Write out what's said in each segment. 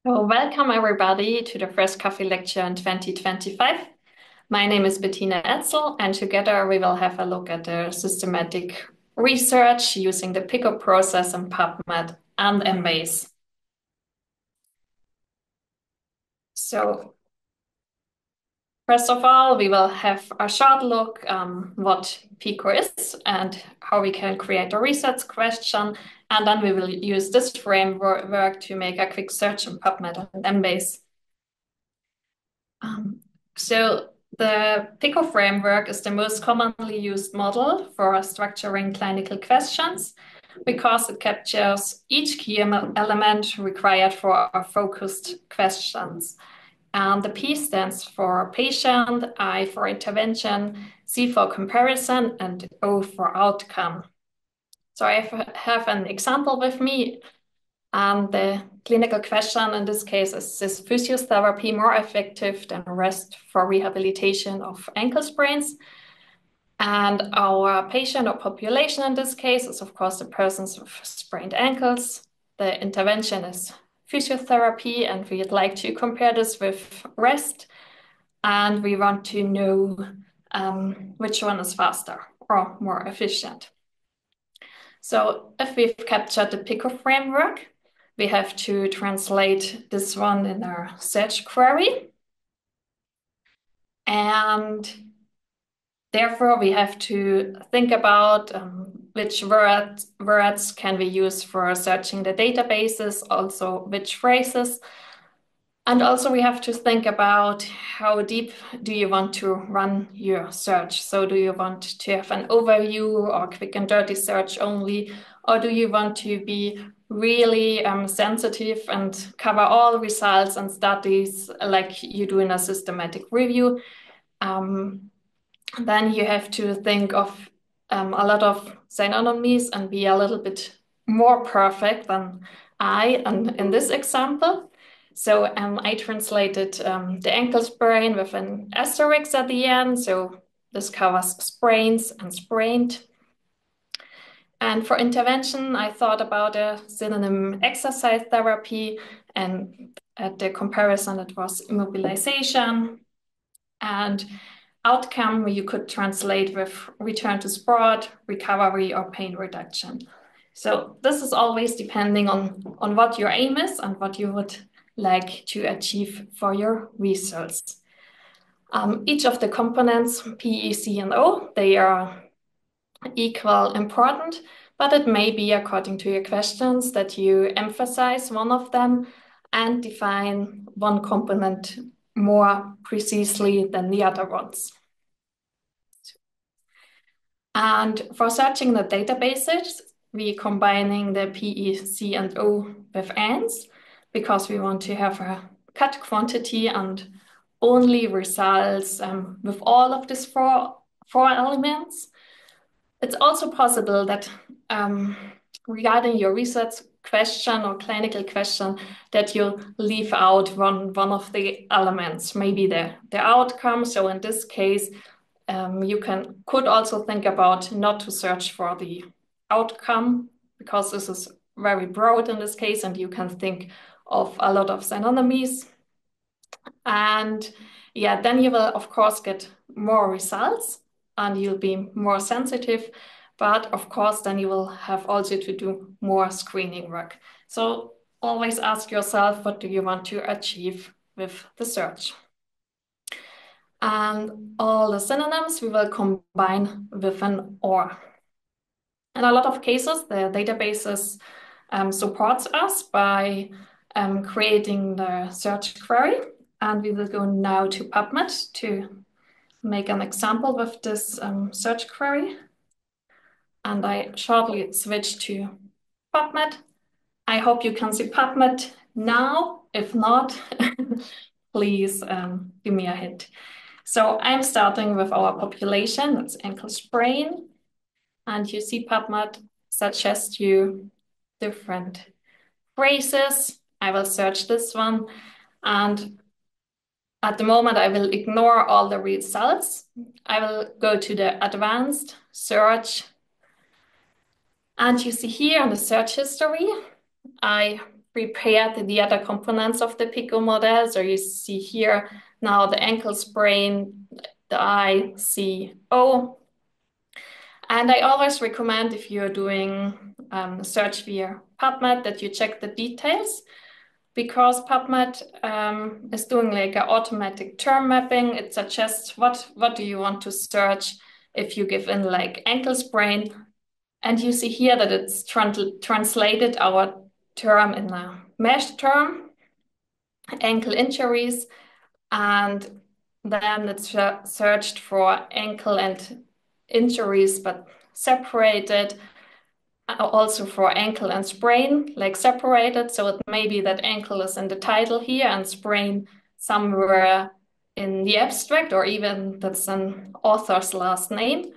So welcome everybody to the first coffee lecture in 2025. My name is Bettina Etzel, and together we will have a look at the systematic research using the PICO process in PubMeD and Embase. So first of all, we will have a short look what PICO is and how we can create a research question, and then we will use this framework to make a quick search in PubMeD and Embase. So the PICO framework is the most commonly used model for structuring clinical questions because it captures each key element required for our focused questions. And the P stands for patient, I for intervention, C for comparison, and O for outcome. So I have an example with me. The clinical question in this case is physiotherapy more effective than rest for rehabilitation of ankle sprains? And our patient or population in this case is, of course, the persons with sprained ankles. The intervention is physiotherapy, and we'd like to compare this with rest. And we want to know which one is faster or more efficient. So if we've captured the PICO framework, we have to translate this one in our search query. And therefore, we have to think about which words can we use for searching the databases, also which phrases. And also we have to think about how deep do you want to run your search? So do you want to have an overview or quick and dirty search only? Or do you want to be really sensitive and cover all results and studies like you do in a systematic review? Then you have to think of a lot of synonyms and be a little bit more perfect than I in this example. So I translated the ankle sprain with an asterisk at the end. So this covers sprains and sprained. And for intervention, I thought about a synonym exercise therapy, and at the comparison, it was immobilization. And outcome, you could translate with return to sport, recovery, or pain reduction. So this is always depending on what your aim is and what you would like to achieve for your results. Each of the components, P, E, C, and O, they are equal important, but it may be according to your questions that you emphasize one of them and define one component more precisely than the other ones. And for searching the databases, we're combining the P, E, C, and O with ANDs because we want to have a cut quantity and only results with all of these four elements. It's also possible that regarding your research question or clinical question that you leave out one of the elements, maybe the outcome. So in this case, you could also think about not to search for the outcome because this is very broad in this case, and you can think of a lot of synonyms. And yeah, then you will of course get more results and you'll be more sensitive. But of course, then you will have also to do more screening work. So always ask yourself, what do you want to achieve with the search? And all the synonyms we will combine with an or. In a lot of cases, the databases supports us by creating the search query. And we will go now to PubMeD to make an example with this search query. And I shortly switch to PubMeD. I hope you can see PubMeD now. If not, please give me a hint. So I'm starting with our population, that's ankle sprain. And you see PubMeD suggests you different phrases. I will search this one. And at the moment, I will ignore all the results. I will go to the advanced search. And you see here in the search history, I prepared the other components of the PICO model. So you see here now the ankle sprain, the ICO. And I always recommend, if you're doing search via PubMeD, that you check the details, because PubMeD is doing like an automatic term mapping. It suggests what do you want to search if you give in like ankle sprain. And you see here that it's translated our term in a mesh term, ankle injuries, and then it's searched for ankle and injuries, but separated, also for ankle and sprain, like separated. So it may be that ankle is in the title here and sprain somewhere in the abstract, or even that's an author's last name.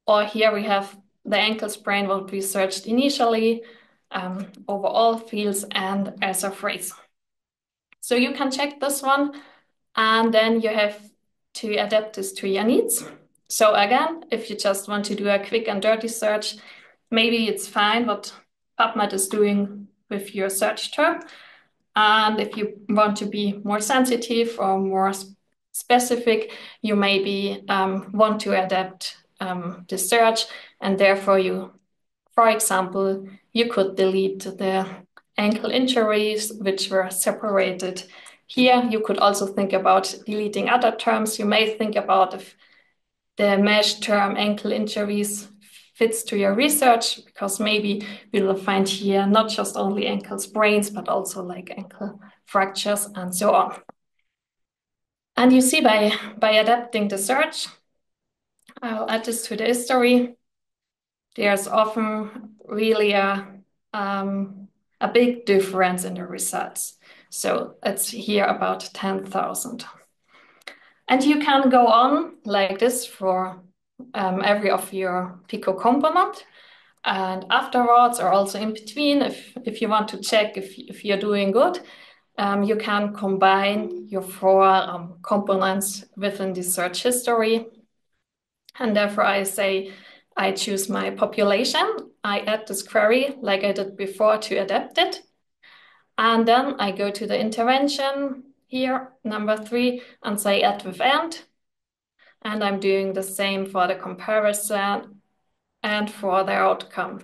Or here we have the ankle sprain, what we searched initially, over all fields and as a phrase. So you can check this one, and then you have to adapt this to your needs. So again, if you just want to do a quick and dirty search, maybe it's fine what PubMeD is doing with your search term. And if you want to be more sensitive or more specific, you maybe want to adapt the search, and therefore you, for example, you could delete the ankle injuries which were separated here. You could also think about deleting other terms. You may think about if the mesh term ankle injuries fits to your research, because maybe we will find here not just only ankle sprains, but also like ankle fractures and so on. And you see by adapting the search, I'll add this to the history, there's often really a big difference in the results. So it's here about 10,000. And you can go on like this for every of your PICO component. And afterwards, or also in between, if you want to check if you're doing good, you can combine your 4 components within the search history. And therefore I say, I choose my population, I add this query like I did before to adapt it. And then I go to the intervention here, number 3, and say add with and. And I'm doing the same for the comparison and for the outcome.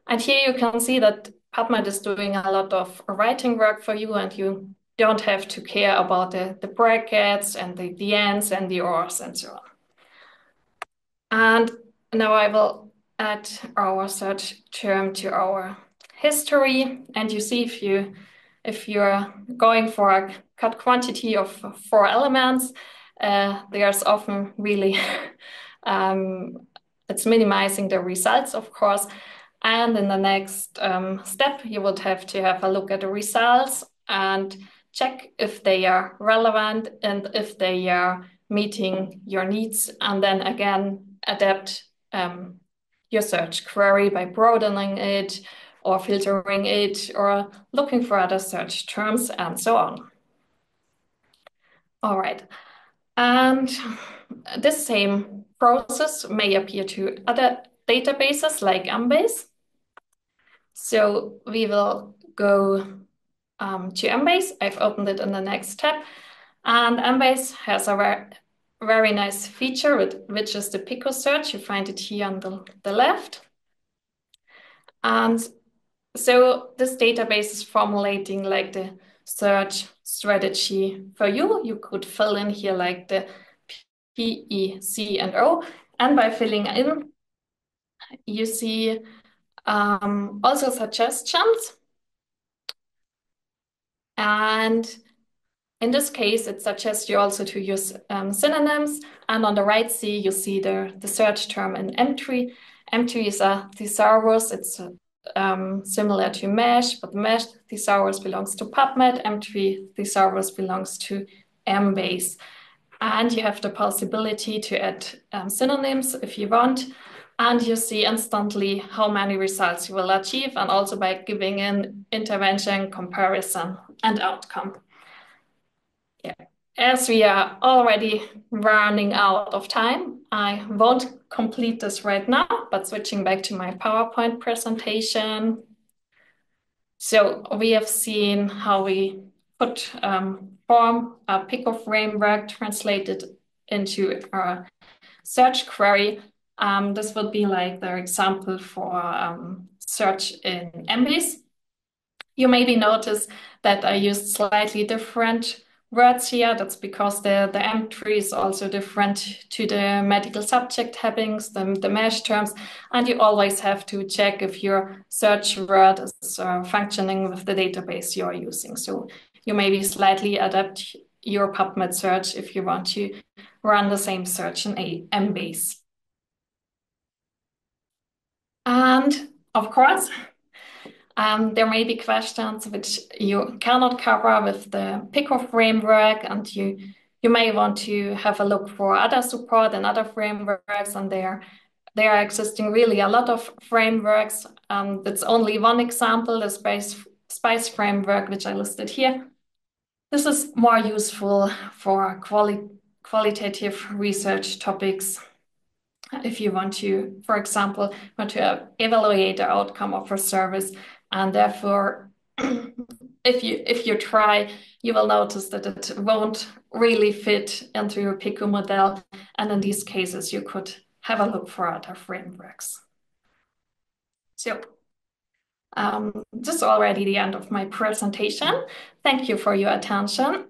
And here you can see that PubMeD is doing a lot of writing work for you, and you don't have to care about the brackets and the ands and the ors and so on. And now I will add our search term to our history. And you see if you're going for a cut quantity of 4 elements, there's often really, it's minimizing the results, of course. And in the next step, you would have to have a look at the results and check if they are relevant and if they are meeting your needs. And then again, adapt your search query by broadening it or filtering it or looking for other search terms and so on. All right. And this same process may appear to other databases like Embase. So we will go to Embase. I've opened it in the next tab. And Embase has a very nice feature, which is the PICO search. You find it here on the left. And so this database is formulating like the search strategy for you. You could fill in here like the P, E, C, and O. And by filling in, you see also suggestions. And in this case, it suggests you also to use synonyms. And on the right C, you see the search term in M-tree. M-tree is a thesaurus. It's similar to mesh, but mesh thesaurus belongs to PubMeD. M-tree thesaurus belongs to Embase. And you have the possibility to add synonyms if you want. And you see instantly how many results you will achieve, and also by giving in intervention, comparison, and outcome. Yeah. As we are already running out of time, I won't complete this right now, but switching back to my PowerPoint presentation. So we have seen how we put form a PICO framework translated into a search query. This would be like the example for search in Embase. You maybe notice that I used slightly different words here. That's because the entry is also different to the medical subject headings, the mesh terms, and you always have to check if your search word is functioning with the database you're using. So you maybe slightly adapt your PubMeD search if you want to run the same search in Embase. And of course, there may be questions which you cannot cover with the PICO framework, and you may want to have a look for other support and other frameworks, and there are existing really a lot of frameworks. That's only one example, the SPICE framework, which I listed here. This is more useful for qualitative research topics. If you want to, for example, want to evaluate the outcome of a service, and therefore, if you try, you will notice that it won't really fit into your PICO model, and in these cases, you could have a look for other frameworks. So, this is already the end of my presentation. Thank you for your attention.